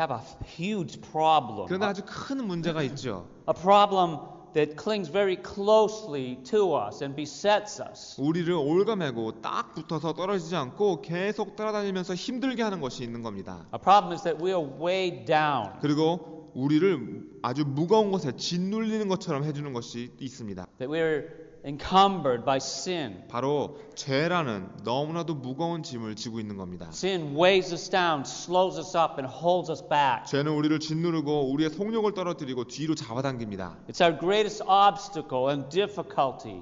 have a huge problem. 그런데 아주 큰 문제가 있죠. A problem that clings very closely to us and besets us. 우리를 올가매고 딱 붙어서 떨어지지 않고 계속 따라다니면서 힘들게 하는 것이 있는 겁니다. A problem is that we are weighed down. 그리고 우리를 아주 무거운 것에 짓눌리는 것처럼 해주는 것이 있습니다. That we're encumbered by sin. 바로 죄라는 너무나도 무거운 짐을 지고 있는 겁니다. Sin weighs us down, slows us up, and holds us back. 죄는 우리를 짓누르고 우리의 속력을 떨어뜨리고 뒤로 잡아당깁니다. It's our greatest obstacle and difficulty,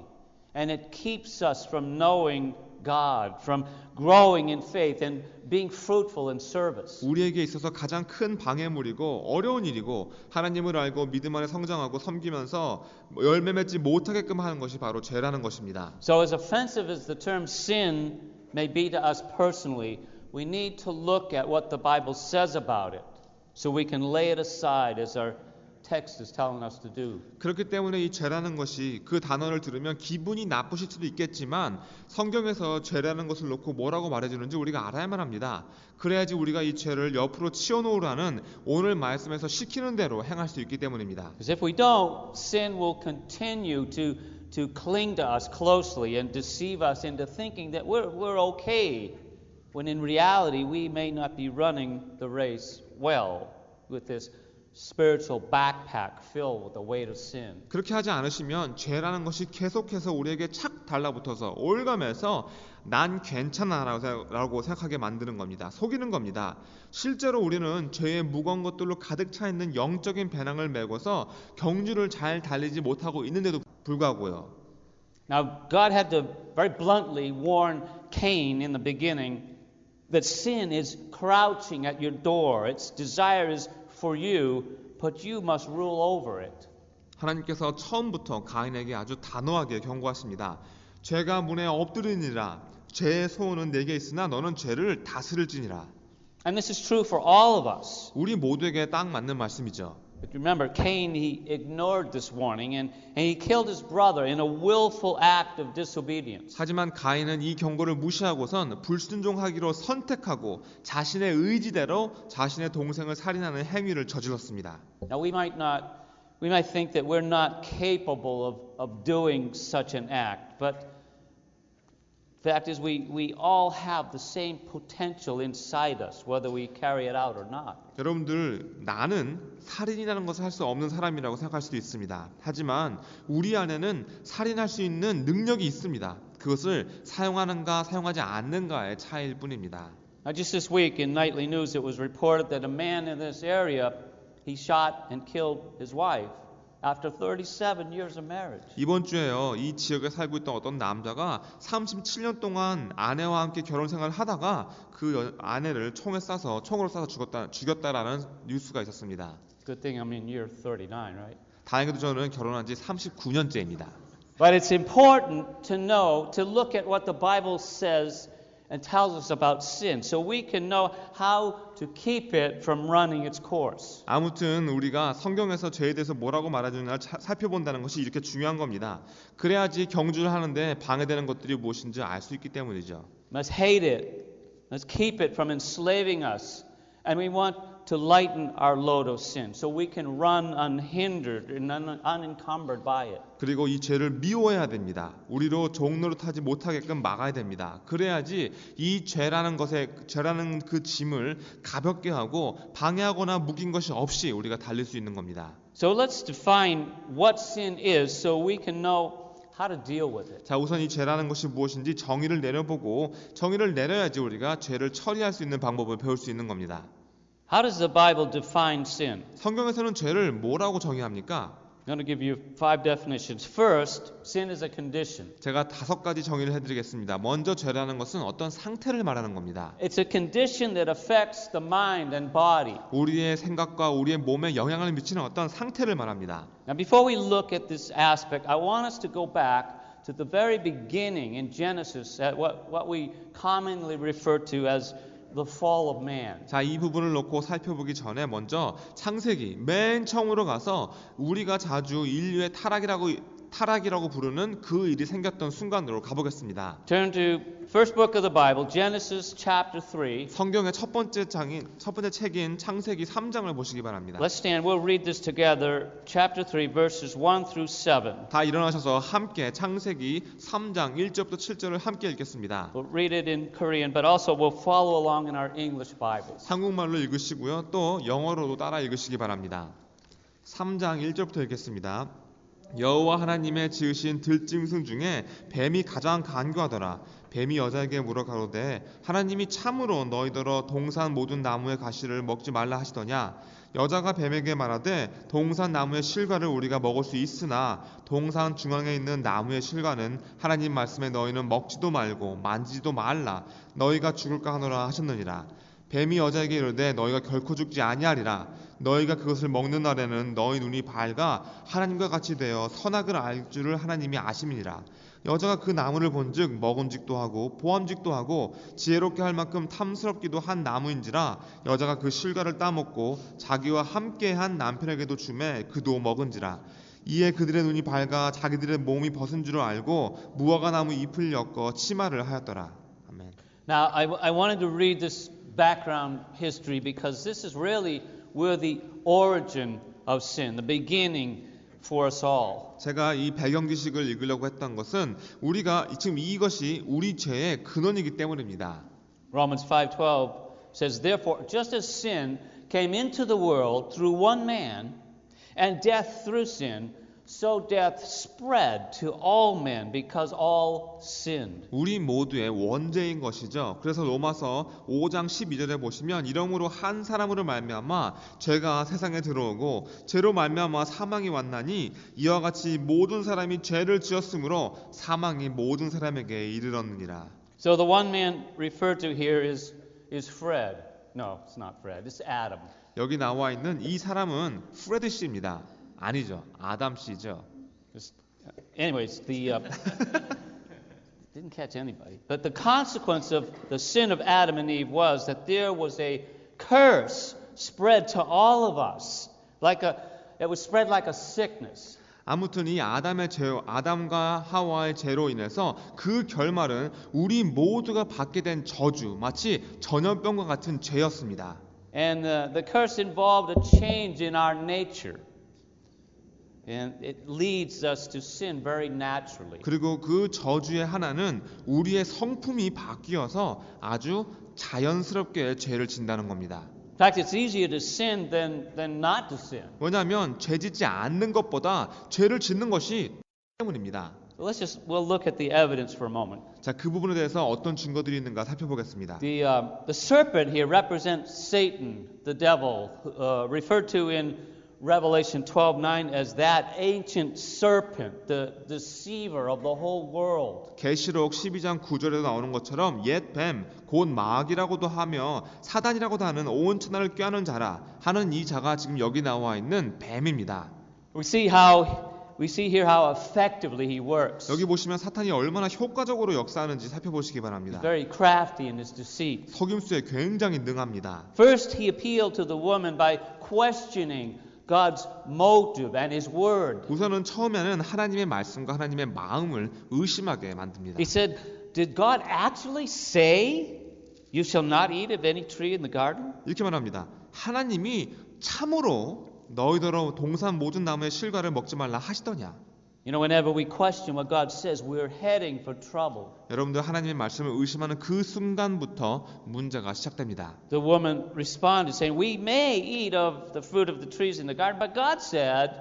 and it keeps us from knowing God, from growing in faith and being fruitful in service. 우리에게 있어서 가장 큰 방해물이고 어려운 일이고 하나님을 알고 믿음 안에 성장하고 섬기면서 열매 맺지 못하게끔 하는 것이 바로 죄라는 것입니다. So as offensive as the term sin may be to us personally, we need to look at what the Bible says about it so we can lay it aside as our text is telling us to do. 그렇기 때문에 이 죄라는 것이 그 단어를 들으면 기분이 나쁘실 수도 있겠지만 성경에서 죄라는 것을 놓고 뭐라고 말해주는지 우리가 알아야만 합니다. 그래야지 우리가 이 죄를 옆으로 치워놓으라는 오늘 말씀에서 시키는 대로 행할 수 있기 때문입니다. Because if we don't, sin will continue to cling to us closely and deceive us into thinking that we're okay, when in reality we may not be running the race well with this spiritual backpack filled with the weight of sin. 그렇게 하지 않으시면 죄라는 것이 계속해서 우리에게 착 달라붙어서 올가매서 난 괜찮아라고 생각하게 만드는 겁니다. 속이는 겁니다. 실제로 우리는 죄의 무거운 것들로 가득 차 있는 영적인 배낭을 메고서 경주를 잘 달리지 못하고 있는데도 불구하고요. Now God had to very bluntly warn Cain in the beginning that sin is crouching at your door. Its desire is for you, but you must rule over it. 하나님께서 처음부터 가인에게 아주 단호하게 경고하십니다. 죄가 문에 엎드리니라. 죄의 소원은 내게 있으나 너는 죄를 다스릴지니라. And this is true for all of us. 우리 모두에게 딱 맞는 말씀이죠. But remember, Cain, he ignored this warning and he killed his brother in a willful act of disobedience. 하지만 가인은 이 경고를 무시하고선 불순종하기로 선택하고 자신의 의지대로 자신의 동생을 살인하는 행위를 저질렀습니다. Now we might think that we're not capable of doing such an act, but the fact is we all have the same potential inside us, whether we carry it out or not. 여러분들, 나는 살인이라는 것을 할 수 없는 사람이라고 생각할 수도 있습니다. 하지만 우리 안에는 살인할 수 있는 능력이 있습니다. 그것을 사용하는가 사용하지 않는가의 차이일 뿐입니다. Now just this week in Nightly News it was reported that a man in this area, he shot and killed his wife after 37 years of marriage. 이번 주에요, 이 지역에 살고 있던 어떤 남자가 37년 동안 아내와 함께 결혼 생활을 하다가 그 아내를 총으로 쏴서 죽였다라는 뉴스가 있었습니다. Good thing I'm in year 39, right? 다행히도 저는 결혼한 지 39년째입니다. But it's important to know, to look at what the Bible says and tells us about sin, so we can know how to keep it from running its course. 아무튼 우리가 성경에서 죄에 대해서 뭐라고 말해주느냐를 살펴본다는 것이 이렇게 중요한 겁니다. 그래야지 경주를 하는데 방해되는 것들이 무엇인지 알 수 있기 때문이죠. Let's hate it. Let's keep it from enslaving us. And we want to lighten our load of sin so we can run unhindered and unencumbered by it. 그리고 이 죄를 미워해야 됩니다. 우리로 종로를 타지 못하게끔 막아야 됩니다. 그래야지 이 죄라는 그 짐을 가볍게 하고 방해하거나 묶인 것이 없이 우리가 달릴 수 있는 겁니다. So let's define what sin is so we can know how to deal with it. 자, 우선 이 죄라는 것이 무엇인지 정의를 내려보고 정의를 내려야지 우리가 죄를 처리할 수 있는 방법을 배울 수 있는 겁니다. How does the Bible define sin? 성경에서는 죄를 뭐라고 정의합니까? I'm going to give you 5 definitions. First, sin is a condition. 제가 5가지 정의를 해드리겠습니다. 먼저 죄라는 것은 어떤 상태를 말하는 겁니다. It's a condition that affects the mind and body. 우리의 생각과 우리의 몸에 영향을 미치는 어떤 상태를 말합니다. Now, before we look at this aspect, I want us to go back to the very beginning in Genesis at what we commonly refer to as the fall of man. 자, 이 부분을 놓고 살펴보기 전에 먼저 창세기 맨 처음으로 가서 우리가 자주 인류의 타락이라고 타락이라고 부르는 그 일이 생겼던 순간으로 가보겠습니다. Turn to first book of the Bible, Genesis chapter 3. 성경의 첫 번째 책인 창세기 3장을 보시기 바랍니다. Let's stand. We'll read this together. Chapter 3, verses 1 through 7. 다 일어나셔서 함께 창세기 3장 1절부터 7절을 함께 읽겠습니다. We'll read it in Korean, but also we'll follow along in our English Bibles. 한국말로 읽으시고요. 또 영어로도 따라 읽으시기 바랍니다. 3장 1절부터 읽겠습니다. 여호와 하나님의 지으신 들짐승 중에 뱀이 가장 간교하더라. 뱀이 여자에게 물어 가로되 하나님이 참으로 너희더러 동산 모든 나무의 가시를 먹지 말라 하시더냐. 여자가 뱀에게 말하되 동산 나무의 실과를 우리가 먹을 수 있으나 동산 중앙에 있는 나무의 실과는 하나님 말씀에 너희는 먹지도 말고 만지지도 말라. 너희가 죽을까 하노라 하셨느니라. 뱀이 여자에게 이르되 너희가 결코 죽지 아니하리라. 너희가 그것을 먹는 날에는 너희 눈이 밝아 하나님과 같이 되어 선악을 알 줄을 하나님이 아심이니라. 여자가 그 나무를 본즉 먹음직도 하고 보암직도 하고 지혜롭게 할 만큼 탐스럽기도 한 나무인지라. 여자가 그 실과를 따먹고 자기와 함께한 남편에게도 주매 그도 먹은지라. 이에 그들의 눈이 밝아 자기들의 몸이 벗은 줄을 알고 무화과 나무 잎을 엮어 치마를 하였더라. 아멘. Now, I wanted to read this background history because this is really where the origin of sin, the beginning for us all. 제가 이 배경 지식을 읽으려고 했던 것은 우리가 지금 이것이 우리 죄의 근원이기 때문입니다. Romans 5:12 says, Therefore, just as sin came into the world through one man, and death through sin, so death spread to all men because all sinned. 우리 모두의 원죄인 것이죠. 그래서 로마서 5장 12절에 보시면 이러므로 한 사람으로 말미암아 죄가 세상에 들어오고 죄로 말미암아 사망이 왔나니 이와 같이 모든 사람이 죄를 지었으므로 사망이 모든 사람에게 이르렀느니라. So the one man referred to here is Fred. No, it's not Fred. It's Adam. 여기 나와 있는 이 사람은 프레드 씨입니다. 아니죠. 아담 씨죠. Anyways, didn't catch anybody. But the consequence of the sin of Adam and Eve was that there was a curse spread to all of us. It was spread like a sickness. 아무튼 이 아담과 하와의 죄로 인해서 그 결말은 우리 모두가 받게 된 저주, 마치 전염병과 같은 죄였습니다. And the curse involved a change in our nature. And it leads us to sin very naturally. 그리고 그 저주의 하나는 우리의 성품이 바뀌어서 아주 자연스럽게 죄를 짓는다는 겁니다. In fact, it's easier to sin than not to sin. 왜냐하면 죄 짓지 않는 것보다 죄를 짓는 것이 때문입니다. So we'll look at the evidence for a moment. 자, 그 부분에 대해서 어떤 증거들이 있는가 살펴보겠습니다. The serpent here represents Satan, the devil, referred to in Revelation 12:9 as that ancient serpent, the deceiver of the whole world. 계시록 12장 9절에도 나오는 것처럼 옛 뱀, 곧 마귀라고도 하며 사단이라고도 하는 온 천하를 꾀하는 자라 하는 이 자가 지금 여기 나와 있는 뱀입니다. We see here how effectively he works. 여기 보시면 사탄이 얼마나 효과적으로 역사하는지 살펴보시기 바랍니다. He's very crafty in his deceit. 속임수에 굉장히 능합니다. First, he appealed to the woman by questioning God's motive and His word. 우선은 처음에는 하나님의 말씀과 하나님의 마음을 의심하게 만듭니다. He said, "Did God actually say you shall not eat of any tree in the garden?" 이렇게 말합니다. 하나님이 참으로 너희더러 동산 모든 나무의 실과를 먹지 말라 하시더냐. You know, whenever we question what God says, we're heading for trouble. 여러분들 하나님의 말씀을 의심하는 그 순간부터 문제가 시작됩니다. The woman responded saying, "We may eat of the fruit of the trees in the garden, but God said,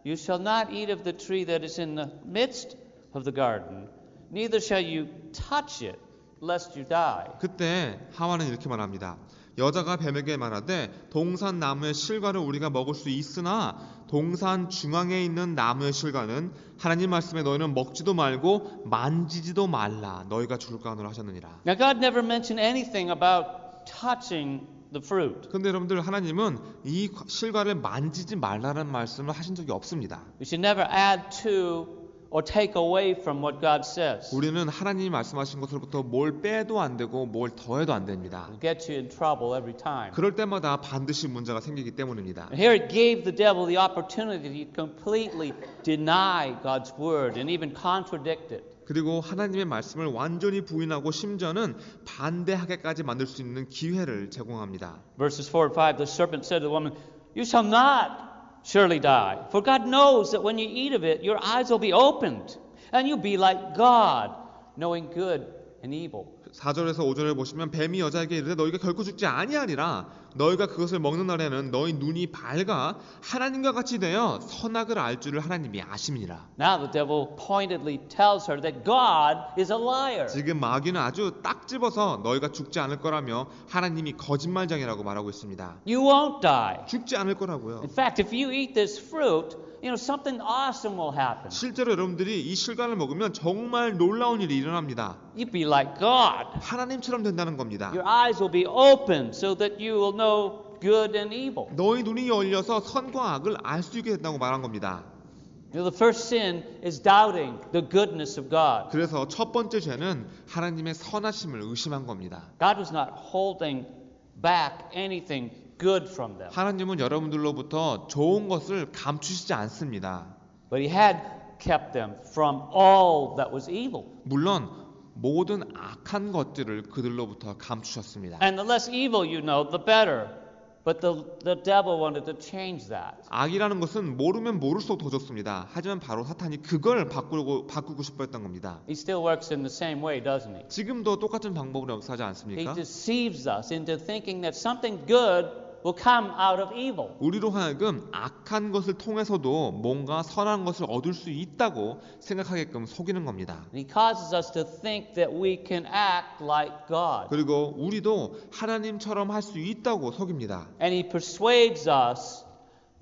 you shall not eat of the tree that is in the midst of the garden, neither shall you touch it, lest you die." 그때 하와는 이렇게 말합니다. 여자가 뱀에게 말하되 동산 나무의 실과를 우리가 먹을 수 있으나 동산 중앙에 있는 나무의 실과는 하나님 말씀에 너희는 먹지도 말고 만지지도 말라. 너희가 죽을까 하노라 하셨느니라. Now God never mentioned anything about touching the fruit. 그런데 여러분들 하나님은 이 실과를 만지지 말라는 말씀을 하신 적이 없습니다. We should never add to or take away from what God says. 우리는 하나님이 말씀하신 것으로부터 뭘 빼도 안 되고 뭘 더해도 안 됩니다. It'll get you in trouble every time. 그럴 때마다 반드시 문제가 생기기 때문입니다. And here it gave the devil the opportunity to completely deny God's word and even contradict it. 그리고 하나님의 말씀을 완전히 부인하고 심지어는 반대하게까지 만들 수 있는 기회를 제공합니다. Verses 4 and 5, the serpent said to the woman, "You shall not surely die, for God knows that when you eat of it, your eyes will be opened, and you'll be like God, knowing good and evil." 4절에서 5절을 보시면 뱀이 여자에게 이르되 너희가 결코 죽지 아니하리라. 너희가 그것을 먹는 날에는 너희 눈이 밝아 하나님과 같이 되어 선악을 알 줄을 하나님이 아심이니라. Now the devil pointedly tells her that God is a liar. 지금 마귀는 아주 딱 집어서 너희가 죽지 않을 거라며 하나님이 거짓말장이라고 말하고 있습니다. You won't die. 죽지 않을 거라고요. In fact, if you eat this fruit, something awesome will happen. 실제로 여러분들이 이 실과를 먹으면 정말 놀라운 일이 일어납니다. You'll be like God. 하나님처럼 된다는 겁니다. Your eyes will be opened so that you will know good and evil. 너희 눈이 열려서 선과 악을 알 수 있게 된다고 말한 겁니다. The first sin is doubting the goodness of God. 그래서 첫 번째 죄는 하나님의 선하심을 의심한 겁니다. God was not holding back anything good from them. 하나님은 여러분들로부터 좋은 것을 감추시지 않습니다. But he had kept them from all that was evil. 물론 모든 악한 것들을 그들로부터 감추셨습니다. And the less evil you know, the better. But the devil wanted to change that. 악이라는 것은 모르면 모를수록 더 좋습니다. 하지만 바로 사탄이 그걸 바꾸고 싶어 했던 겁니다. He still works in the same way, doesn't he? 지금도 똑같은 방법으로 역사하지 He 않습니까? deceives us into thinking that something good will come out of evil. 우리로 하여금 악한 것을 통해서도 뭔가 선한 것을 얻을 수 있다고 생각하게끔 속이는 겁니다. And he causes us to think that we can act like God. 그리고 우리도 하나님처럼 할 수 있다고 속입니다. And he persuades us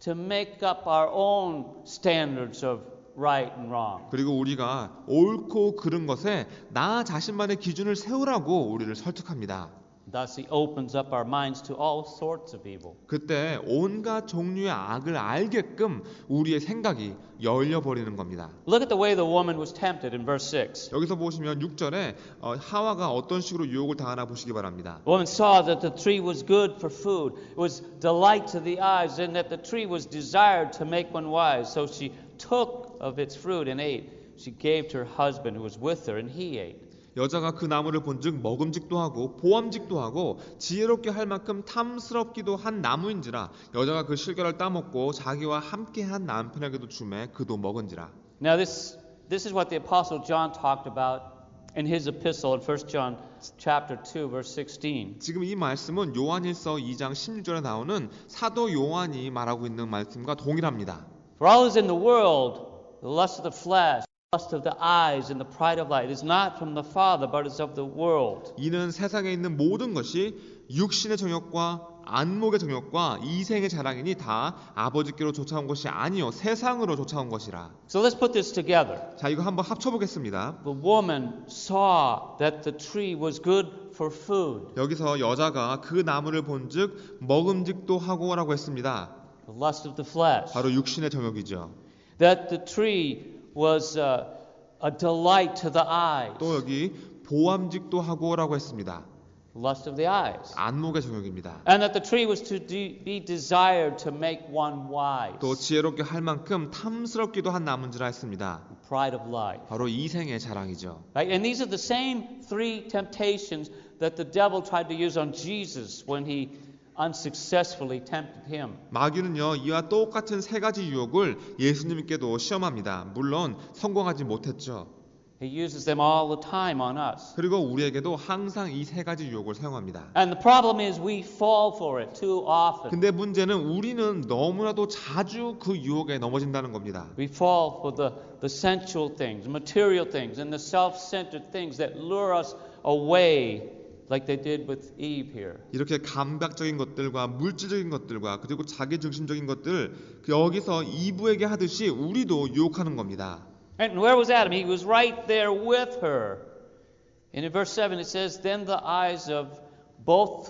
to make up our own standards of right and wrong. 그리고 우리가 옳고 그른 것에 나 자신만의 기준을 세우라고 우리를 설득합니다. Thus he opens up our minds to all sorts of evil. 그때 온갖 종류의 악을 알게끔 우리의 생각이 열려버리는 겁니다. Look at the way the woman was tempted in verse 6. 여기서 보시면 6절에 하와가 어떤 식으로 유혹을 당하나 보시기 바랍니다. The woman saw that the tree was good for food, it was delight to the eyes, and that the tree was desired to make one wise. So she took of its fruit and ate. She gave to her husband who was with her, and he ate. 여자가 그 나무를 본즉 먹음직도 하고 보암직도 하고 지혜롭게 할 만큼 탐스럽기도 한 나무인지라 여자가 그 실과를 따먹고 자기와 함께한 남편에게도 주매 그도 먹은지라. Now this is what the apostle John talked about in his epistle in 1 John chapter 2 verse 16. 지금 이 말씀은 요한일서 2장 16절에 나오는 사도 요한이 말하고 있는 말씀과 동일합니다. For all is in the world, the lust of the flesh, lust of the eyes and the pride of life is not from the Father but is of the world. 이는 세상에 있는 모든 것이 육신의 정욕과 안목의 정욕과 이생의 자랑이니 다 아버지께로 쫓아온 것이 아니요 세상으로 쫓아온 것이라. So let's put this together. 자, 이거 한번 합쳐 보겠습니다. The woman saw that the tree was good for food. 여기서 여자가 그 나무를 본즉 먹음직도 하고라고 했습니다. The lust of the flesh. 바로 육신의 정욕이죠. That the tree was a delight to the eyes. 또 여기 보암직도 하고라고 했습니다. Lust of the eyes. 안목의 정욕입니다. And that the tree was to be desired to make one wise. 또 지혜롭게 할 만큼 탐스럽기도 한 나무인지라 했습니다. Pride of life. 바로 이생의 자랑이죠. Right? And these are the same three temptations that the devil tried to use on Jesus when he unsuccessfully tempted him. 마귀는요 이와 똑같은 세 가지 유혹을 예수님께도 시험합니다. 물론 성공하지 못했죠. He uses them all the time on us. 그리고 우리에게도 항상 이 세 가지 유혹을 사용합니다. And the problem is we fall for it too often. 근데 문제는 우리는 너무나도 자주 그 유혹에 넘어진다는 겁니다. We fall for the sensual things, material things, and the self-centered things that lure us away like they did with Eve here. 이렇게 감각적인 것들과 물질적인 것들과 그리고 자기 중심적인 것들 여기서 이브에게 하듯이 우리도 유혹하는 겁니다. And where was Adam? He was right there with her. And in verse 7 it says, Then the eyes of both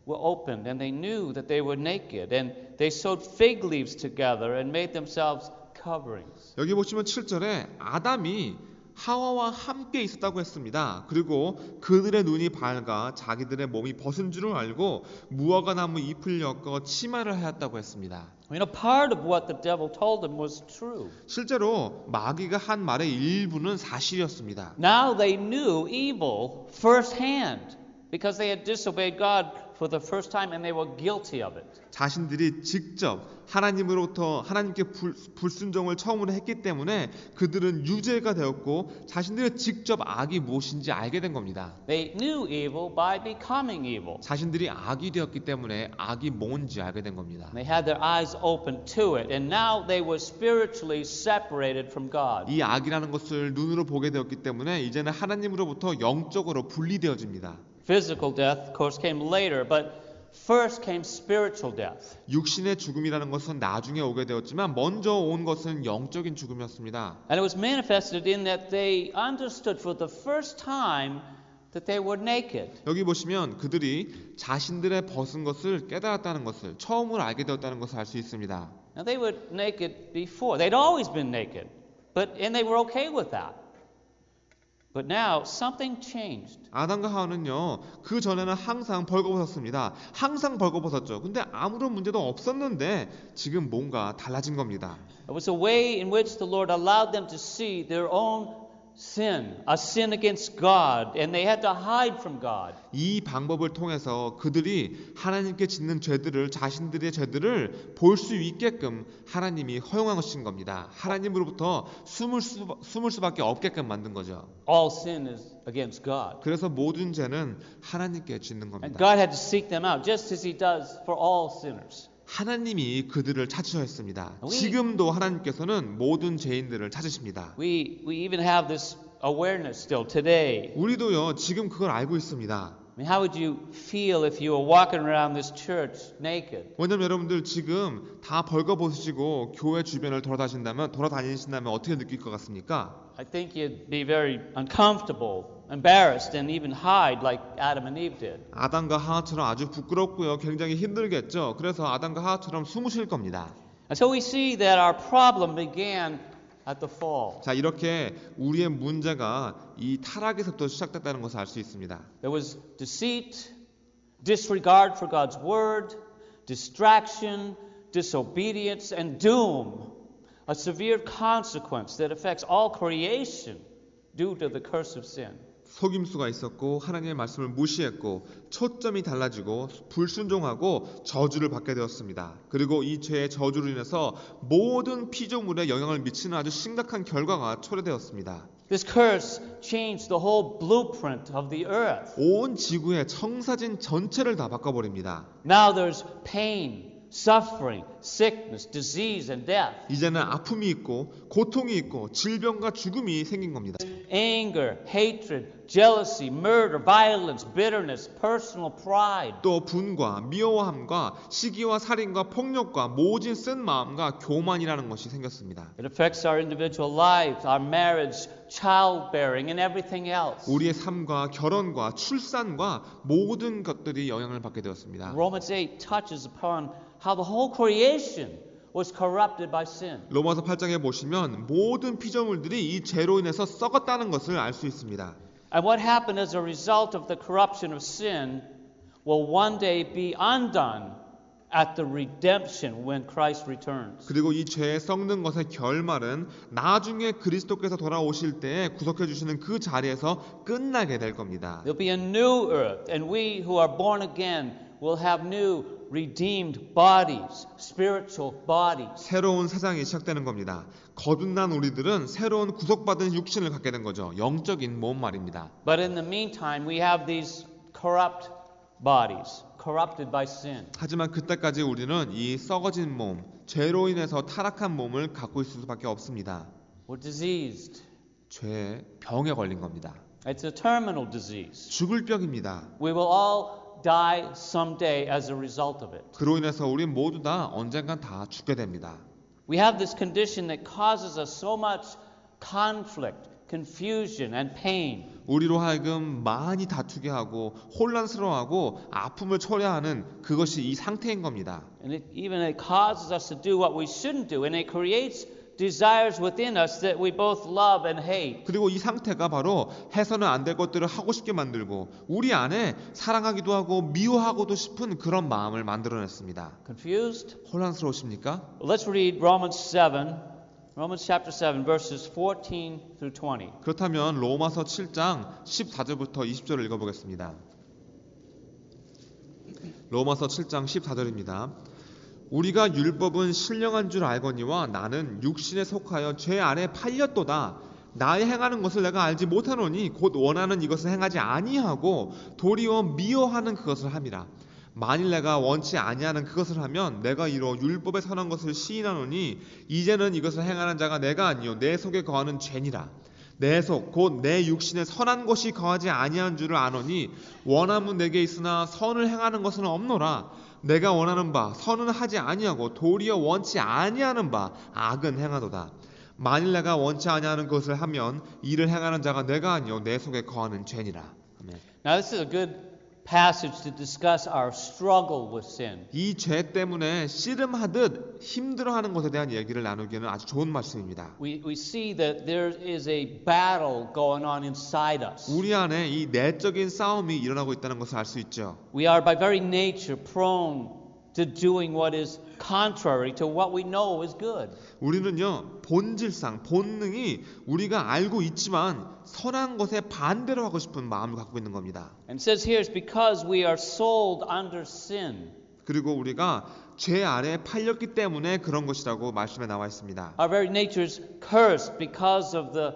were opened, and they knew that they were naked. And they sewed fig leaves together and made themselves coverings. 여기 보시면 7절에 아담이 하와와 함께 있었다고 했습니다. 그리고 그들의 눈이 밝아 자기들의 몸이 벗은 줄을 알고 무화과 나무 잎을 엮어 치마를 하였다고 했습니다. Part of what the devil told them was true. 실제로 마귀가 한 말의 일부는 사실이었습니다. Now they knew evil firsthand because they had disobeyed God for the first time and they were guilty of it. 자신들이 직접 하나님께 불순종을 처음으로 했기 때문에 그들은 유죄가 되었고 자신들이 직접 악이 무엇인지 알게 된 겁니다. They knew evil by becoming evil. 자신들이 악이 되었기 때문에 악이 뭔지 알게 된 겁니다. They had their eyes open to it and now they were spiritually separated from God. 이 악이라는 것을 눈으로 보게 되었기 때문에 이제는 하나님으로부터 영적으로 분리되어집니다. Physical death, of course, came later, but first came spiritual death. 육신의 죽음이라는 것은 나중에 오게 되었지만 먼저 온 것은 영적인 죽음이었습니다. And it was manifested in that they understood for the first time that they were naked. 여기 보시면 그들이 자신들의 벗은 것을 깨달았다는 것을 처음으로 알게 되었다는 것을 알 수 있습니다. Now they were naked before. They'd always been naked, and they were okay with that. But now something changed. 아담과 하와는요, 그 전에는 항상 벌거벗었습니다. 항상 벌거벗었죠. 근데 아무런 문제도 없었는데 지금 뭔가 달라진 겁니다. It was a way in which the Lord allowed them to see their own sin, a sin against God, and they had to hide from God. 이 방법을 통해서 그들이 하나님께 짓는 죄들을, 자신들의 죄들을 볼 수 있게끔 하나님이 허용하신 겁니다. 하나님으로부터 숨을 수밖에 없게끔 만든 거죠. All sin is against God. 그래서 모든 죄는 하나님께 짓는 And 겁니다. God had to seek them out, just as He does for all sinners. 하나님이 그들을 찾으셔야 했습니다. We- 지금도 하나님께서는 모든 죄인들을 찾으십니다. We even have this awareness still today. 우리도요, 지금 그걸 알고 있습니다. I mean, how would you feel if you were walking around this church naked? 왜냐면 여러분들 지금 다 벌거벗으시고 교회 주변을 돌아다니신다면 어떻게 느낄 것 같습니까? I think you'd be very uncomfortable, embarrassed, and even hide like Adam and Eve did. 아담과 하와처럼 아주 부끄럽고요, 굉장히 힘들겠죠. 그래서 아담과 하와처럼 숨으실 겁니다. And so we see that our problem began at the fall. 자, 이렇게 우리의 문제가 이 타락에서부터 시작됐다는 것을 알 수 있습니다. There was deceit, disregard for God's word, distraction, disobedience, and doom. A severe consequence that affects all creation due to the curse of sin. 속임수가 있었고 하나님의 말씀을 무시했고 초점이 달라지고 불순종하고 저주를 받게 되었습니다. 그리고 이 죄의 저주로 인해서 모든 피조물에 영향을 미치는 아주 심각한 결과가 초래되었습니다. This curse changed the whole blueprint of the earth. 온 지구의 청사진 전체를 다 바꿔버립니다. Now there's pain, suffering, sickness, disease, and death. 이제는 아픔이 있고 고통이 있고 질병과 죽음이 생긴 겁니다. Anger, hatred, jealousy, murder, violence, bitterness, personal pride. 또 분과 미워함과 시기와 살인과 폭력과 모진 쓴 마음과 교만이라는 것이 생겼습니다. It affects our individual lives, our marriage, childbearing, and everything else. 우리의 삶과 결혼과 출산과 모든 것들이 영향을 받게 되었습니다. Romans 8 touches upon how the whole creation was corrupted by sin. 로마서 8장에 보시면 모든 피조물들이 이 죄로 인해서 썩었다는 것을 알 수 있습니다. And what happened as a result of the corruption of sin will one day be undone at the redemption when Christ returns. 그리고 이 죄에 썩는 것의 결말은 나중에 그리스도께서 돌아오실 때에 구속해 주시는 그 자리에서 끝나게 될 겁니다. There'll be a new earth, and we who are born again will have new redeemed bodies, spiritual bodies. 새로운 세상이 시작되는 겁니다. 거듭난 우리들은 새로운 구속받은 육신을 갖게 된 거죠. 영적인 몸 말입니다. But in the meantime, we have these corrupt bodies, corrupted by sin. 하지만 그때까지 우리는 이 썩어진 몸, 죄로 인해서 타락한 몸을 갖고 있을 수밖에 없습니다. We're diseased. 죄, 병에 걸린 겁니다. It's a terminal disease. 죽을 병입니다. We will all die someday as a result of it. 그로 인해서 우리 모두 다 언젠간 다 죽게 됩니다. We have this condition that causes us so much conflict, confusion, and pain. 우리로 하여금 많이 다투게 하고 혼란스러워하고 아픔을 초래하는 그것이 이 상태인 겁니다. And it causes us to do what we shouldn't do, and it creates desires within us that we both love and hate. 그리고 이 상태가 바로 해서는 안 될 것들을 하고 싶게 만들고 우리 안에 사랑하기도 하고 미워하고도 싶은 그런 마음을 만들어냈습니다. Confused? 혼란스러우십니까? Well, let's read Romans chapter 7, verses 14 through 20. 그렇다면 로마서 7장 14절부터 20절을 읽어보겠습니다. 로마서 7장 14절입니다. 우리가 율법은 신령한 줄 알거니와 나는 육신에 속하여 죄 아래 팔렸도다. 나의 행하는 것을 내가 알지 못하노니 곧 원하는 이것을 행하지 아니하고 도리어 미워하는 그것을 함이라. 만일 내가 원치 아니하는 그것을 하면 내가 이로 율법에 선한 것을 시인하노니 이제는 이것을 행하는 자가 내가 아니요 내 속에 거하는 죄니라. 내 속 곧 내 육신에 선한 것이 거하지 아니한 줄을 아노니 원함은 내게 있으나 선을 행하는 것은 없노라. 내가 원하는 바 선은 하지 아니하고 도리어 원치 아니하는 바 악은 행하도다. 만일 내가 원치 아니하는 것을 하면 이를 행하는 자가 내가 아니요 내 속에 거하는 죄니라. 아멘. Now, this is a good passage to discuss our struggle with sin. 이 죄 때문에 씨름하듯 힘들어하는 것에 대한 얘기를 나누기에는 아주 좋은 말씀입니다. We see that there is a battle going on inside us. 우리 안에 이 내적인 싸움이 일어나고 있다는 것을 알 수 있죠. We are by very nature prone to doing what is contrary to what we know is good. 우리는요 본질상 본능이 우리가 알고 있지만 선한 것에 반대로 하고 싶은 마음을 갖고 있는 겁니다. And it says here it's because we are sold under sin. 그리고 우리가 죄 아래 팔렸기 때문에 그런 것이라고 말씀에 나와 있습니다. Our very nature is cursed because of the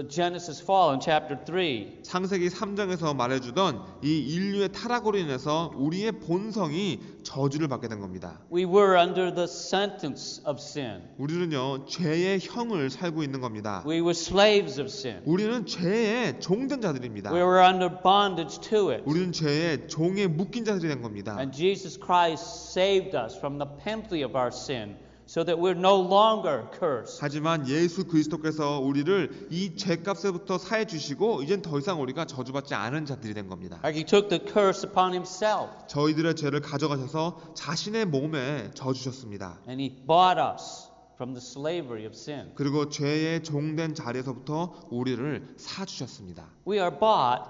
Genesis fall in chapter 3. 창세기 3장에서 말해주던 이 인류의 타락으로 인해서 우리의 본성이 저주를 받게 된 겁니다. We were under the sentence of sin. 우리는요 죄의 형을 살고 있는 겁니다. We were slaves of sin. 우리는 죄의 종된 자들입니다. We were under bondage to it. 우리는 죄의 종에 묶인 자들이 된 겁니다. And Jesus Christ saved us from the penalty of our sin. So that we're no longer cursed. 하지만 예수 그리스도께서 우리를 이 죄값에부터 사해 주시고 이젠 더 이상 우리가 저주받지 않은 자들이 된 겁니다. Like he took the curse upon himself. 저희들의 죄를 가져가셔서 자신의 몸에 져주셨습니다. And he bought us from the slavery of sin. 그리고 죄의 종된 자리에서부터 우리를 사주셨습니다. We are bought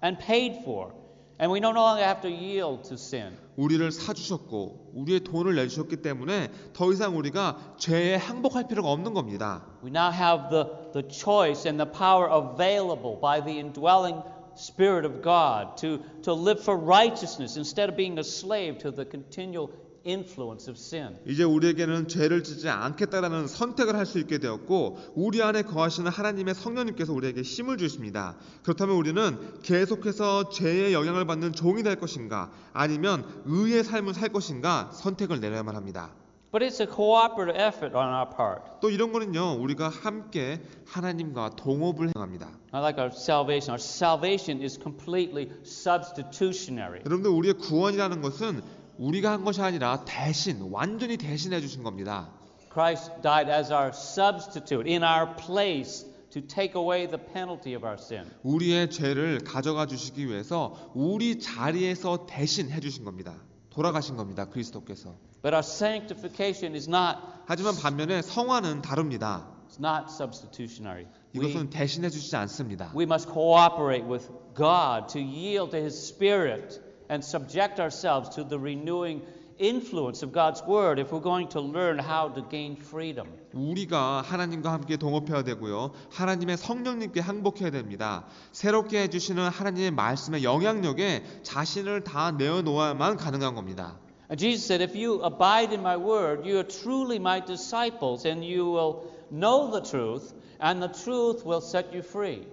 and paid for. And we no longer have to yield to sin. 우리를 사주셨고 우리의 돈을 내주셨기 때문에 더 이상 우리가 죄에 항복할 필요가 없는 겁니다. We now have the choice and the power available by the indwelling Spirit of God to live for righteousness instead of being a slave to the continual influence of sin. 이제 우리에게는 죄를 짓지 않겠다라는 선택을 할 수 있게 되었고 우리 안에 거하시는 하나님의 성령님께서 우리에게 힘을 주십니다. 그렇다면 우리는 계속해서 죄의 영향을 받는 종이 될 것인가 아니면 의의 삶을 살 것인가 선택을 내려야만 합니다. But it's a cooperative effort on our part. 또 이런 거는요 우리가 함께 하나님과 동업을 행합니다. Not like our salvation is completely substitutionary. 여러분들 우리의 구원이라는 것은 우리가 한 것이 아니라 대신 완전히 대신해 주신 겁니다. Christ died as our substitute in our place to take away the penalty of our sin. 우리의 죄를 가져가 주시기 위해서 우리 자리에서 대신 해 주신 겁니다. 돌아가신 겁니다. 그리스도께서. But our sanctification is not. 하지만 반면에 성화는 다릅니다. It's not substitutionary. 이것은 대신해 주시지 않습니다. We must cooperate with God to yield to His Spirit and subject ourselves to the renewing influence of God's Word if we're going to learn how to gain freedom. 우리가 하나님과 함께 동업해야 되고요. 하나님의 성령님께 항복해야 됩니다. 새롭게 해주시는 하나님의 말씀의 영향력에 자신을 다 내어놓아야만 가능한 겁니다. And Jesus said, if you abide in my word, you are truly my disciples and you will know the truth and the truth will set you free.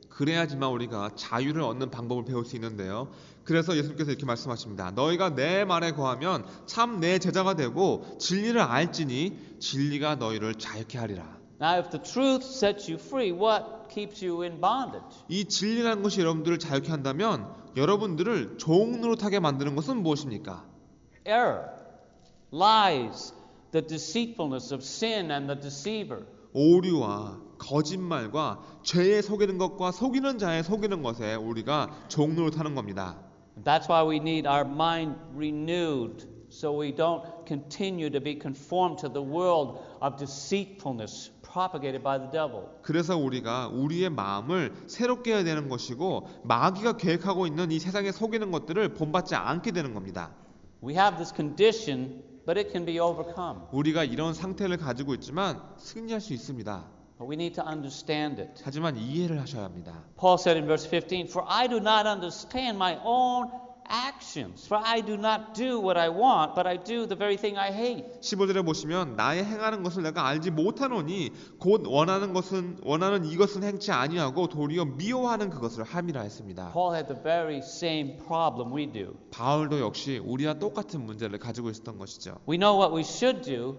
그래야지만 우리가 자유를 얻는 방법을 배울 수 있는데요. 그래서 예수님께서 이렇게 말씀하십니다. 너희가 내 말에 거하면 참 내 제자가 되고 진리를 알지니 진리가 너희를 자유케 하리라. Now if the truth sets you free, what keeps you in bondage? 이 진리라는 것이 여러분들을 자유케 한다면 여러분들을 종 노릇하게 만드는 것은 무엇입니까? Error, lies, the deceitfulness of sin and the deceiver. 오류와 거짓말과 죄에 속이는 것과 속이는 자에 속이는 것에 우리가 종 노릇하는 겁니다. That's why we need our mind renewed so we don't continue to be conformed to the world of deceitfulness propagated by the devil. 그래서 우리가 우리의 마음을 새롭게 해야 되는 것이고 마귀가 계획하고 있는 이 세상에 속이는 것들을 본받지 않게 되는 겁니다. We have this condition, but it can be overcome. 우리가 이런 상태를 가지고 있지만 승리할 수 있습니다. But we need to understand it. 하지만 이해를 하셔야 합니다. Paul said in verse 15, "For I do not understand my own actions. For I do not do what I want, but I do the very thing I hate." 15절에 보시면 나의 행하는 것을 내가 알지 못하노니 곧 원하는 이것은 행치 아니하고 도리어 미워하는 그것을 함이라 했습니다. Paul had the very same problem we do. 바울도 역시 우리와 똑같은 문제를 가지고 있었던 것이죠. We know what we should do,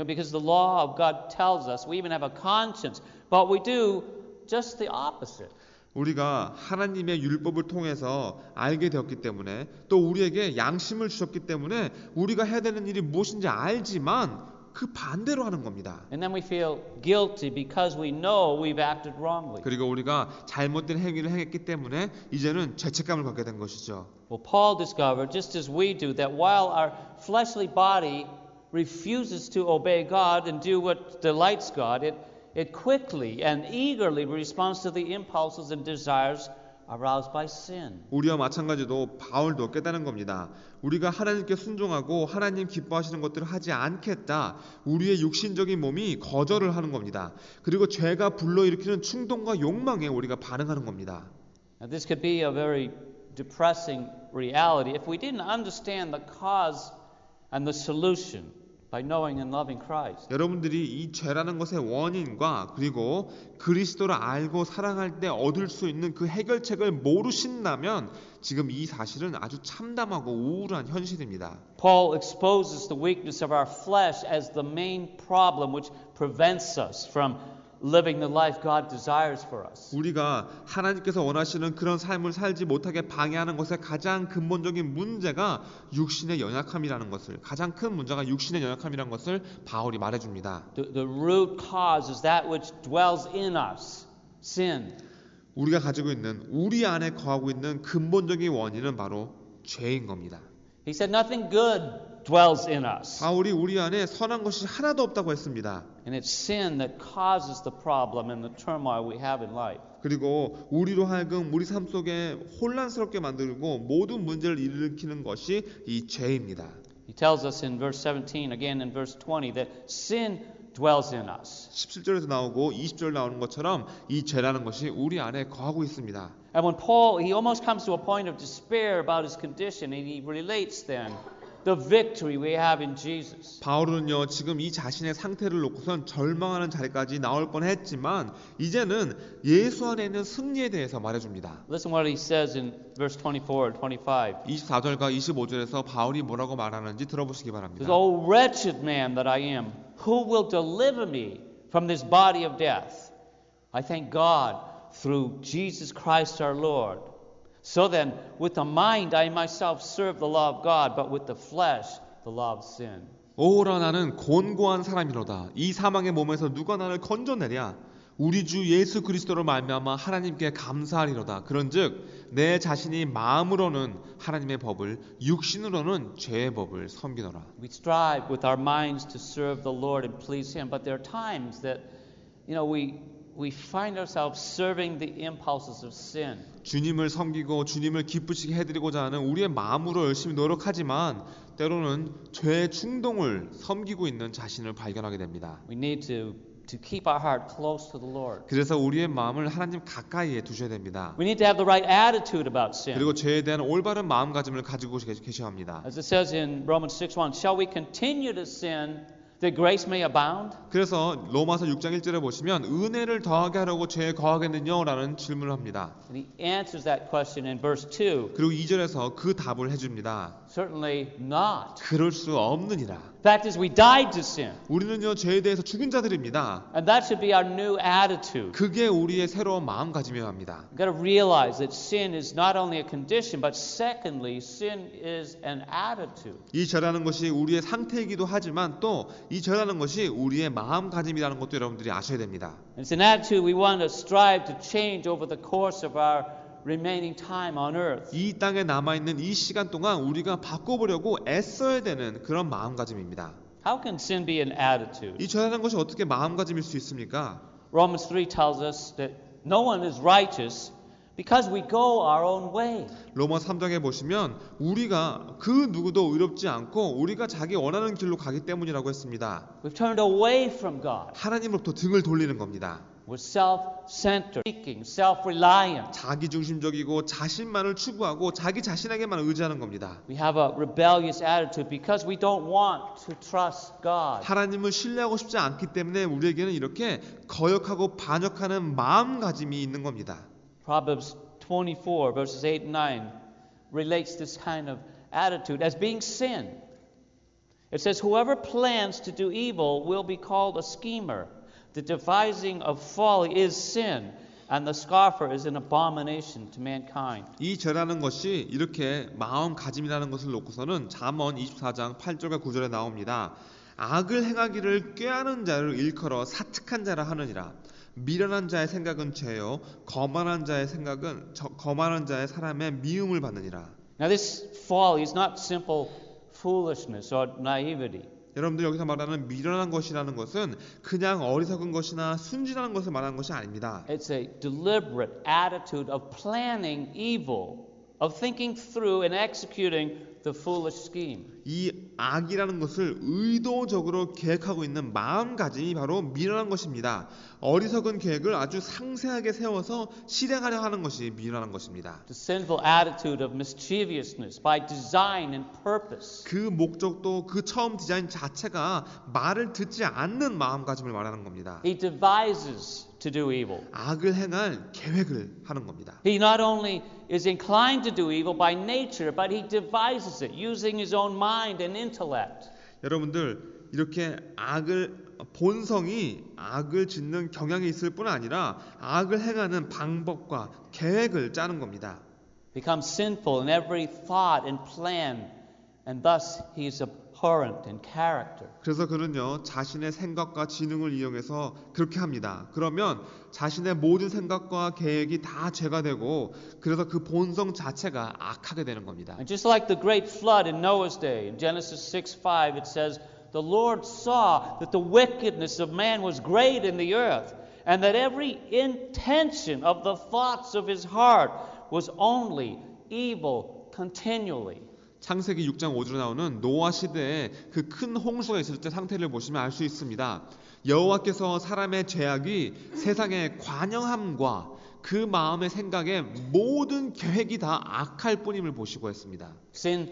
because the law of God tells us. We even have a conscience, but we do just the opposite. 우리가 하나님의 율법을 통해서 알게 되었기 때문에 또 우리에게 양심을 주셨기 때문에 우리가 해야 되는 일이 무엇인지 알지만 그 반대로 하는 겁니다. And then we feel guilty because we know we've acted wrongly. 그리고 우리가 잘못된 행위를 행했기 때문에 이제는 죄책감을 갖게 된 것이죠. Well, Paul discovered, just as we do, that while our fleshly body refuses to obey God and do what delights God, it quickly and eagerly responds to the impulses and desires aroused by sin. 우리와 마찬가지로 바울도 깨달은 겁니다. 우리가 하나님께 순종하고 하나님 기뻐하시는 것들을 하지 않겠다. 우리의 육신적인 몸이 거절을 하는 겁니다. 그리고 죄가 불러일으키는 충동과 욕망에 우리가 반응하는 겁니다. Now, this could be a very depressing reality if we didn't understand the cause and the solution by knowing and loving Christ. 여러분들이 이 죄라는 것의 원인과 그리고 그리스도를 알고 사랑할 때 얻을 수 있는 그 해결책을 모르신다면 지금 이 사실은 아주 참담하고 우울한 현실입니다. Paul exposes the weakness of our flesh as the main problem which prevents us from living the life God desires for us. 우리가 하나님께서 원하시는 그런 삶을 살지 못하게 방해하는 것의 가장 근본적인 문제가 육신의 연약함이라는 것을, 가장 큰 문제가 육신의 연약함이라는 것을 바울이 말해줍니다. The root cause is that which dwells in us, sin. 우리가 가지고 있는, 우리 안에 거하고 있는 근본적인 원인은 바로 죄인 겁니다. He said nothing good dwells in us. 바울이 우리 안에 선한 것이 하나도 없다고 했습니다. And it's sin that causes the problem and the turmoil we have in life. 그리고 우리로 하여금 우리 삶 속에 혼란스럽게 만들고 모든 문제를 일으키는 것이 이 죄입니다. He tells us in verse 17, again in verse 20, that sin dwells in us. 17절에서 나오고 20절 나오는 것처럼 이 죄라는 것이 우리 안에 거하고 있습니다. And when Paul, he almost comes to a point of despair about his condition, and he relates then the victory we have in Jesus. 바울은요 지금 이 자신의 상태를 놓고선 절망하는 자리까지 나올 뻔했지만 이제는 예수 안에 있는 승리에 대해서 말해줍니다. Listen what he says in verse 24 and 25. 24절과 25절에서 바울이 뭐라고 말하는지 들어보시기 He 바랍니다. says, "O wretched man that I am, who will deliver me from this body of death? I thank God through Jesus Christ our Lord. So then, with the mind I myself serve the law of God, but with the flesh the law of sin." 오라 나는 곤고한 사람이로다. 이 사망의 몸에서 누가 나를 건져내랴. 우리 주 예수 그리스도로 말미암아 하나님께 감사하리로다. 그런즉 내 자신이 마음으로는 하나님의 법을, 육신으로는 죄의 법을 섬기노라. We strive with our minds to serve the Lord and please Him, but there are times that, we find ourselves serving the impulses of sin. 주님을 섬기고 주님을 기쁘시게 해드리고자 하는 우리의 마음으로 열심히 노력하지만 때로는 죄의 충동을 섬기고 있는 자신을 발견하게 됩니다. We need to keep our heart close to the Lord. 그래서 우리의 마음을 하나님 가까이에 두셔야 됩니다. We need to have the right attitude about sin. 그리고 죄에 대한 올바른 마음가짐을 가지고 계셔야 합니다. As it says in Romans 6:1, "Shall we continue to sin that grace may abound?" 그래서 로마서 6장 1절에 보시면 은혜를 더하게 하려고 죄에 거하겠느냐? 라는 질문을 합니다. And he answers that question in verse 2. 그리고 2절에서 그 답을 해줍니다. Certainly not. 그럴 수 없느니라. Fact is, we died to sin. 우리는요 죄에 대해서 죽은 자들입니다. And that should be our new attitude. 그게 우리의 새로운 마음가짐이어야 합니다. We've got to realize that sin is not only a condition, but secondly, sin is an attitude. 이 죄라는 것이 우리의 상태이기도 하지만 또 이 죄라는 것이 우리의 마음가짐이라는 것도 여러분들이 아셔야 됩니다. And it's an attitude we want to strive to change over the course of our remaining time on earth. 이 땅에 남아있는 이 시간 동안 우리가 바꿔보려고 애써야 되는 그런 마음가짐입니다. How can sin be an attitude? 이 죄라는 것이 어떻게 마음가짐일 수 있습니까? Romans 3 tells us that no one is righteous because we go our own way. 로마 3장에 보시면 우리가 그 누구도 의롭지 않고 우리가 자기 원하는 길로 가기 때문이라고 했습니다. We've turned away from God. 하나님으로부터 등을 돌리는 겁니다. We're self-centered, seeking, self-reliant. 자기중심적이고 자신만을 추구하고 자기 자신에게만 의지하는 겁니다. We have a rebellious attitude because we don't want to trust God. 하나님을 신뢰하고 싶지 않기 때문에 우리에게는 이렇게 거역하고 반역하는 마음가짐이 있는 겁니다. Proverbs 24 verses 8 and 9 relates this kind of attitude as being sin. It says, whoever plans to do evil will be called a schemer. The devising of folly is sin, and the scoffer is an abomination to mankind. 이 죄라는 것이 이렇게 마음가짐이라는 것을 놓고서는 잠언 24장 8절과 9절에 나옵니다. 악을 행하기를 꾀하는 자를 일컬어 사특한 자라 하느니라. 미련한 자의 생각은 죄요, 거만한 자의 생각은 거만한 자의 사람의 미움을 받느니라. Now this folly is not simple foolishness or naivety. 여러분들 여기서 말하는 미련한 것이라는 것은 그냥 어리석은 것이나 순진한 것을 말하는 것이 아닙니다. It's a deliberate attitude of planning evil, of thinking through and executing the foolish scheme. 이 악이라는 것을 의도적으로 계획하고 있는 마음가짐이 바로 미련한 것입니다. 어리석은 계획을 아주 상세하게 세워서 실행하려 하는 것이 미련한 것입니다. The sinful attitude of mischievousness by design and purpose. 그 목적도 그 처음 디자인 자체가 말을 듣지 않는 마음가짐을 말하는 겁니다. He devises to do evil. 악을 행할 계획을 하는 겁니다. He not only is inclined to do evil by nature, but he devises it using his own mind and intellect. 여러분들 이렇게 본성이 악을 짓는 경향이 있을 뿐 아니라 악을 행하는 방법과 계획을 짜는 겁니다. Becomes sinful in every thought and plan, and thus he is abhorrent in character. 그래서 그는요 자신의 생각과 지능을 이용해서 그렇게 합니다. 그러면 자신의 모든 생각과 계획이 다 죄가 되고 그래서 그 본성 자체가 악하게 되는 겁니다. And just like the great flood in Noah's day, in Genesis 6:5, it says, "The Lord saw that the wickedness of man was great in the earth, and that every intention of the thoughts of his heart was only evil continually." 창세기 6장 5절에 나오는 노아 시대에 그 큰 홍수가 있을 때 상태를 보시면 알 수 있습니다. 여호와께서 사람의 죄악이 세상의 관영함과 그 마음의 생각의 모든 계획이 다 악할 뿐임을 보시고 했습니다. Sin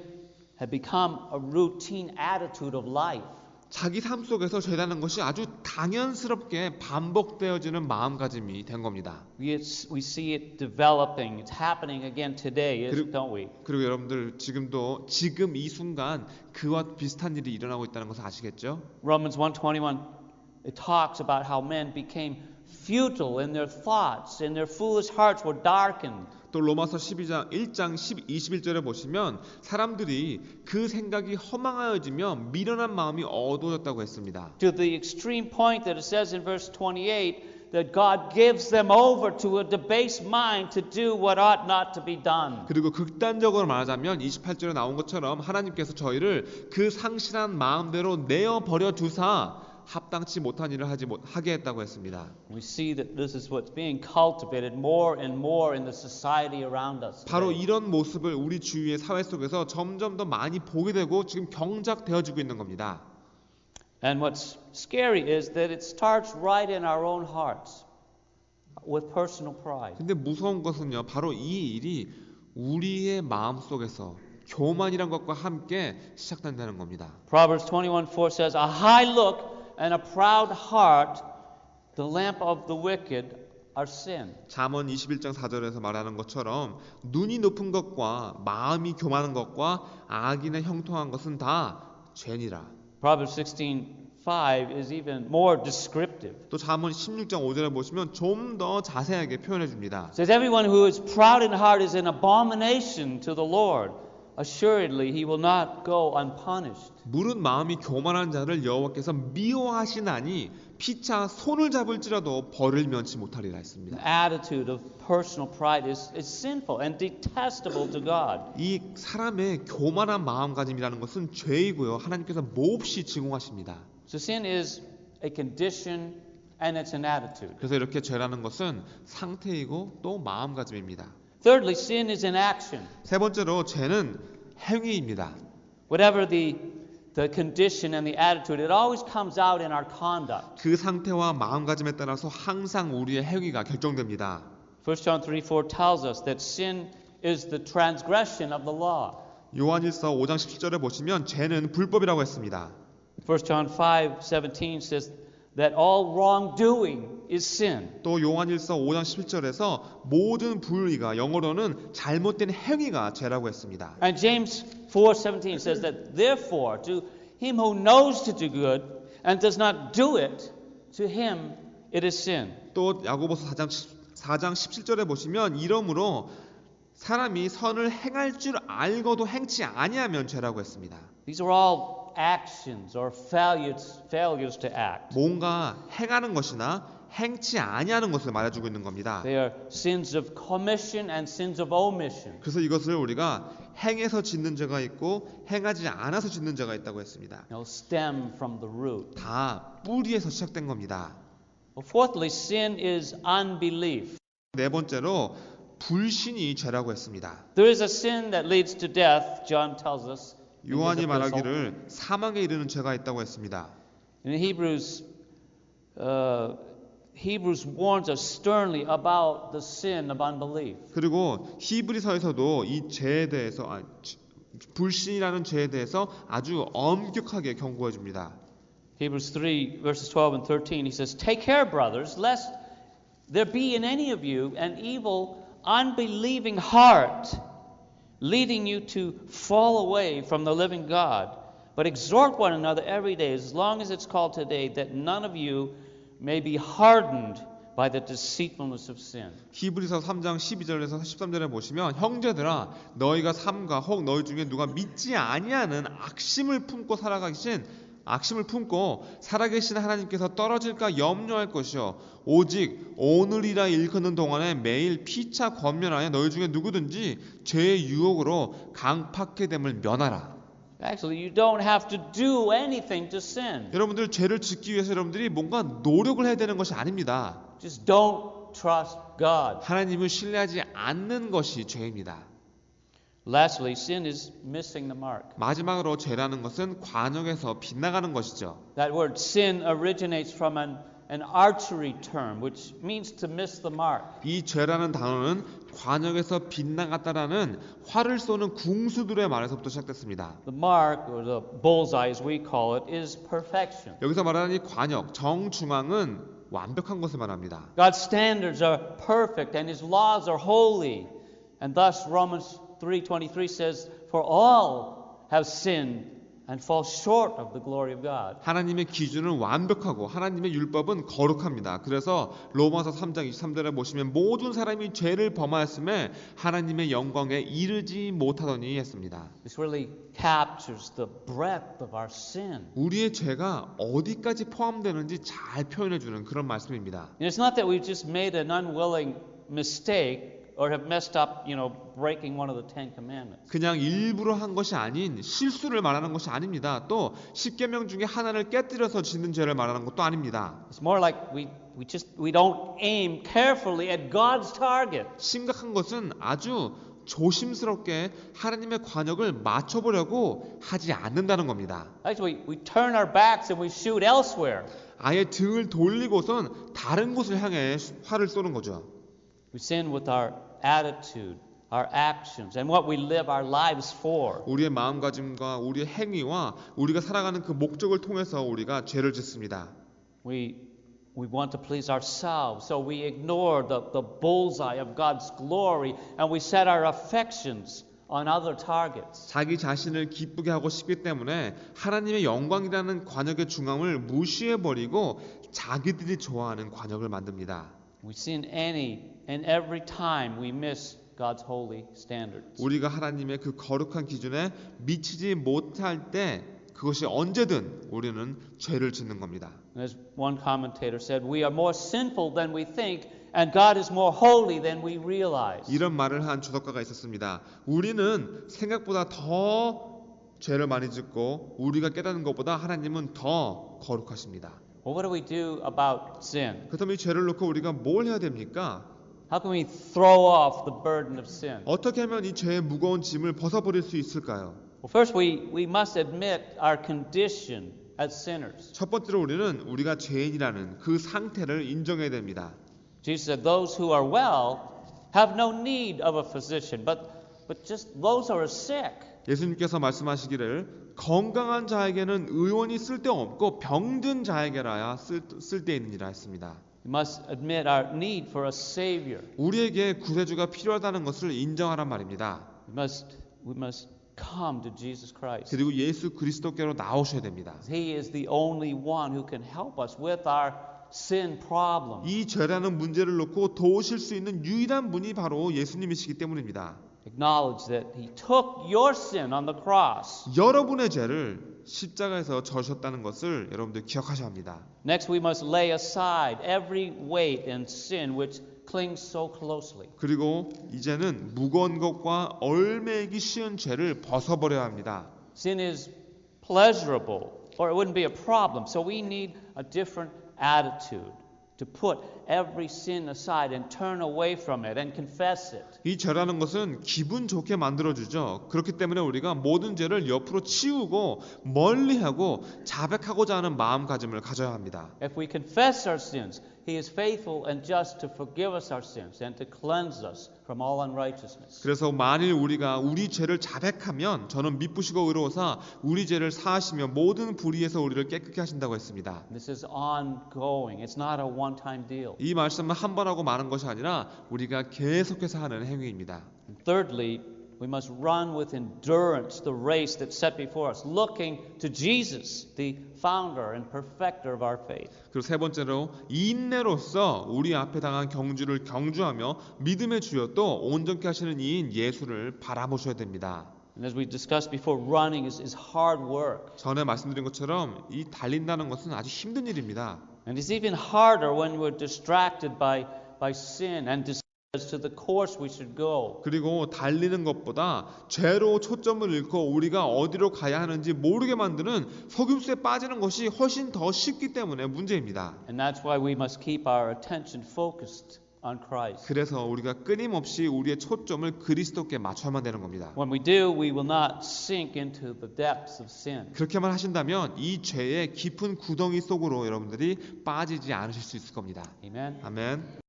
had become a routine attitude of life. 자기 삶 속에서 죄라는 것이 아주 당연스럽게 반복되어지는 마음가짐이 된 겁니다. We see it developing. It's happening again today, don't we? 그리고 여러분들 지금 이 순간 그와 비슷한 일이 일어나고 있다는 것을 아시겠죠? Romans 1:21 it talks about how men became futile in their thoughts and their foolish hearts were darkened. 또 로마서 12장 1장 21절에 보시면 사람들이 그 생각이 허망하여지며 미련한 마음이 어두워졌다고 했습니다. To the extreme point that it says in verse 28 that God gives them over to a debased mind to do what ought not to be done. 그리고 극단적으로 말하자면 28절에 나온 것처럼 하나님께서 저희를 그 상실한 마음대로 내어 버려 두사 합당치 못한 일을 하게 했다고 했습니다. We see that this is what's being cultivated more and more in the society around us. 바로 today. 이런 모습을 우리 주위의 사회 속에서 점점 더 많이 보게 되고 지금 경작되어지고 있는 겁니다. And what's scary is that it starts right in our own hearts with personal pride. 근데 무서운 것은요. 바로 이 일이 우리의 마음 속에서 교만이란 것과 함께 시작된다는 겁니다. Proverbs 21:4 says, "A high look and a proud heart, the lamp of the wicked, are sin." 잠언 21장 4절에서 말하는 것처럼 눈이 높은 것과 마음이 교만한 것과 악인의 형통한 것은 다 죄니라. Proverbs 16:5 is even more descriptive. 또 잠언 16장 5절에 보시면 좀 더 자세하게 표현해 줍니다. It says, "Everyone who is proud in heart is an abomination to the Lord, assuredly he will not go unpunished. 무릇 마음이 교만한 자를 여호와께서 미워하시나니 피차 손을 잡을지라도 벌을 면치 못하리라 했습니다. The attitude of personal pride is sinful and detestable to God. 이 사람의 교만한 마음가짐이라는 것은 죄이고요. 하나님께서 몹시 증오하십니다. So sin is a condition and it's an attitude. 그래서 이렇게 죄라는 것은 상태이고 또 마음가짐입니다. Thirdly, sin is an action. 세 번째로 죄는 행위입니다. Whatever the condition and the attitude, it always comes out in our conduct. 그 상태와 마음가짐에 따라서 항상 우리의 행위가 결정됩니다. 1 John 3:4 tells us that sin is the transgression of the law. 요한일서 5장 17절에 보시면 죄는 불법이라고 했습니다. 1 John 5:17 says that all wrongdoing is sin. 또 요한일서 5장 17절에서 모든 불의가 영어로는 잘못된 행위가 죄라고 했습니다. And James 4:17 says that therefore to him who knows to do good and does not do it, to him it is sin. 또 야고보서 4장 17절에 보시면 이러므로 사람이 선을 행할 줄 알고도 행치 아니하면 죄라고 했습니다. These are all actions or failures to act. 뭔가 행하는 것이나 행치 아니하는 것을 말해주고 있는 겁니다. They are sins of commission and sins of omission. 그래서 이것을 우리가 행해서 짓는 죄가 있고 행하지 않아서 짓는 죄가 있다고 했습니다. Stem from the root. 다 뿌리에서 시작된 겁니다. Well, fourthly, sin is unbelief. 네 번째로 불신이 죄라고 했습니다. There is a sin that leads to death, John tells us. 요한이 말하기를 사망에 이르는 죄가 있다고 했습니다. In Hebrews warns us sternly about the sin of unbelief. 그리고 히브리서에서도 이 죄에 대해서 불신이라는 죄에 대해서 아주 엄격하게 경고해 줍니다. Hebrews 3 verses 12 and 13 he says, "Take care, brothers, lest there be in any of you an evil, unbelieving heart, leading you to fall away from the living God. But exhort one another every day, as long as it's called today, that none of you may be hardened by the deceitfulness of sin." 히브리서 3장 12절에서 13절에 보시면 형제들아 너희가 삼가 혹 너희 중에 누가 믿지 아니하는 악심을 품고 살아계신 하나님께서 떨어질까 염려할 것이요 오직 오늘이라 일컫는 동안에 매일 피차 권면하여 너희 중에 누구든지 죄의 유혹으로 강팍해 됨을 면하라. Actually, you don't have to do anything to sin. 여러분들 죄를 짓기 위해서 여러분들이 뭔가 노력을 해야 되는 것이 아닙니다. Just don't trust God. 하나님을 신뢰하지 않는 것이 죄입니다. Lastly, sin is missing the mark. 마지막으로 죄라는 것은 관역에서 빗나가는 것이죠. That word sin originates from an archery term, which means to miss the mark. 이 죄라는 단어는 관역에서 빗나갔다라는 활을 쏘는 궁수들의 말에서부터 시작됐습니다. The mark, or the bullseye as we call it, is perfection. 여기서 말하는 이 관역, 정중앙은 완벽한 것을 말합니다. God's standards are perfect and His laws are holy. And thus Romans 3:23 says, "For all have sinned and fall short of the glory of God." 하나님의 기준은 완벽하고 하나님의 율법은 거룩합니다. 그래서 로마서 3장 23절에 보시면 모든 사람이 죄를 범하였음에 하나님의 영광에 이르지 못하더니 했습니다. This really captures the breadth of our sin. 우리의 죄가 어디까지 포함되는지 잘 표현해 주는 그런 말씀입니다. And it's not that we've just made an unwilling mistake or have messed up, breaking one of the Ten Commandments. 그냥 일부러 한 것이 아닌 실수를 말하는 것이 아닙니다. 또 10계명 중에 하나를 깨뜨려서 짓는 죄를 말하는 것도 아닙니다. It's more like we don't aim carefully at God's target. 심각한 것은 아주 조심스럽게 하나님의 관역을 맞춰보려고 하지 않는다는 겁니다. Actually, we turn our backs and we shoot elsewhere. 아예 등을 돌리고선 다른 곳을 향해 활을 쏘는 거죠. We sin with our attitude, our actions, and what we live our lives for. 우리의 마음가짐과 우리의 행위와 우리가 살아가는 그 목적을 통해서 우리가 죄를 짓습니다. We want to please ourselves, so we ignore the bullseye of God's glory, and we set our affections on other targets. 자기 자신을 기쁘게 하고 싶기 때문에 하나님의 영광이라는 관역의 중앙을 무시해버리고 자기들이 좋아하는 관역을 만듭니다. We sin any and every time we miss God's holy standards. 우리가 하나님의 그 거룩한 기준에 미치지 못할 때 그것이 언제든 우리는 죄를 짓는 겁니다. As one commentator said, we are more sinful than we think, and God is more holy than we realize. 이런 말을 한 주석가가 있었습니다. 우리는 생각보다 더 죄를 많이 짓고 우리가 깨닫는 것보다 하나님은 더 거룩하십니다. Well, what do we do about sin? 그렇다면 이 죄를 놓고 우리가 뭘 해야 됩니까? How can we throw off the burden of sin? 어떻게 하면 이 죄의 무거운 짐을 벗어버릴 수 있을까요? Well, first we must admit our condition as sinners. 첫 번째로 우리는 우리가 죄인이라는 그 상태를 인정해야 됩니다. Jesus said, "Those who are well have no need of a physician, but just those who are sick." 예수님께서 말씀하시기를 건강한 자에게는 의원이 쓸데없고 병든 자에게라야 쓸데있느니라 했습니다. We must admit our need for a savior. 우리에게 구세주가 필요하다는 것을 인정하란 말입니다. We must come to Jesus Christ. 그리고 예수 그리스도께로 나오셔야 됩니다. He is the only one who can help us with our sin problem. 이 죄라는 문제를 놓고 도우실 수 있는 유일한 분이 바로 예수님이시기 때문입니다. Acknowledge that He took your sin on the cross. 여러분의 죄를 십자가에서 져셨다는 것을 여러분들 기억하셔야 합니다. Next, we must lay aside every weight and sin which clings so closely. 그리고 이제는 무거운 것과 얼매이기 쉬운 죄를 벗어버려야 합니다. Sin is pleasurable, or it wouldn't be a problem. So we need a different attitude to put every sin aside and turn away from it and confess it. 이 죄라는 것은 기분 좋게 만들어주죠. 그렇기 때문에 우리가 모든 죄를 옆으로 치우고 멀리하고 자백하고자 하는 마음가짐을 가져야 합니다. If we confess our sins, He is faithful and just to forgive us our sins and to cleanse us from all unrighteousness. 그래서 만일 우리가 우리 죄를 자백하면 저는 미쁘시고 의로우사 우리 죄를 사하시며 모든 불의에서 우리를 깨끗게 하신다고 했습니다. This is ongoing. It's not a one-time deal. 이 말씀은 한 번 하고 마는 것이 아니라 우리가 계속해서 하는 행위입니다. And thirdly, we must run with endurance the race that's set before us, looking to Jesus, the founder and perfecter of our faith. 그리고 세 번째로 인내로서 우리 앞에 당한 경주를 경주하며 믿음의 주여 또 온전케 하시는 이인 예수를 바라보셔야 됩니다. And as we discussed before, running is hard work. 전에 말씀드린 것처럼 이 달린다는 것은 아주 힘든 일입니다. And it's even harder when we're distracted by sin and as to the course we should go. 그리고 달리는 것보다 죄로 초점을 잃고 우리가 어디로 가야 하는지 모르게 만드는 속임수에 빠지는 것이 훨씬 더 쉽기 때문에 문제입니다. And that's why we must keep our attention focused on Christ. 그래서 우리가 끊임없이 우리의 초점을 그리스도께 맞춰야만 되는 겁니다. When we do, we will not sink into the depths of sin. 그렇게만 하신다면 이 죄의 깊은 구덩이 속으로 여러분들이 빠지지 않으실 수 있을 겁니다. Amen. 아멘.